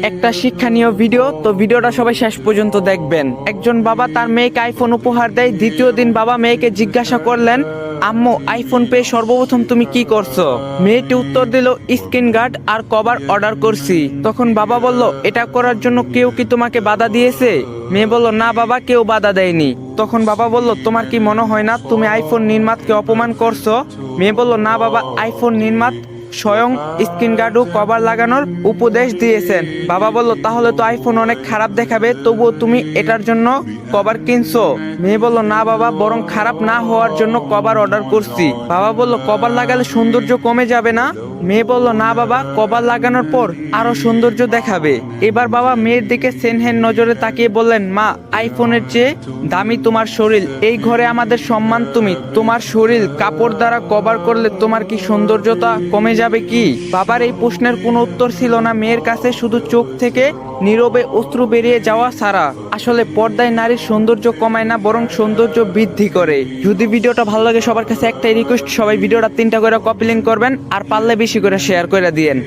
একটা শিক্ষণীয় ভিডিও, তো ভিডিওটা সবাই শেষ পর্যন্ত দেখবেন। একজন বাবা তার মেয়েকে আইফোন উপহার দেয়। দ্বিতীয় দিন বাবা মেয়েকে জিজ্ঞাসা করলেন, আম্মু আইফোন পেয়ে সর্বপ্রথম তুমি কি করছো? মেয়েটি উত্তর দিল, স্ক্রিন গার্ড আর কভার অর্ডার করছি। তখন বাবা বলল, এটা করার জন্য কেউ কি তোমাকে বাধা দিয়েছে? মেয়ে বলল, না বাবা, কেউ বাধা দেয়নি। তখন বাবা বলল, তোমার কি মনে হয় না তুমি আইফোন নির্মাতাকে অপমান করছো? মেয়ে বলল, না বাবা, আইফোন নির্মাতা স্বয়ং স্ক্রিন গার্ড ও কভার লাগানোর উপদেশ দিয়েছেন। বাবা বলল, তাহলে তো আইফোন অনেক খারাপ দেখাবে, তবুও তুমি এটার জন্য কভার কিনছো? মেয়ে বলল, না বাবা, বরং খারাপ না হওয়ার জন্য কভার অর্ডার করছি। বাবা বলল, কভার লাগালে সৌন্দর্য কমে যাবে না? মেয়ে বলল, না বাবা, কভার লাগানোর পর আরো সৌন্দর্য দেখাবে। এবার বাবা মেয়ের দিকে সেনহেন নজরে তাকিয়ে বললেন, মা, আইফোনের চেয়ে দামি তোমার শরীর, এই ঘরে আমাদের সম্মান তুমি। তোমার শরীর কাপড় দ্বারা কভার করলে তোমার কি সৌন্দর্যতা কমে যাবে কি? বাবার এই প্রশ্নের কোনো উত্তর ছিল না মেয়ের কাছে, শুধু চোখ থেকে নীরবে অশ্রু বেরিয়ে যাওয়া ছাড়া। আসলে পর্দায় নারীর সৌন্দর্য কমায় না, বরং সৌন্দর্য বৃদ্ধি করে। যদি ভিডিওটা ভালো লাগে, সবার কাছে একটাই রিকোয়েস্ট, সবাই ভিডিওটা 3টা করে কপি লিংক করবেন, আর পারলে বেশি করে শেয়ার করে দিয়েন।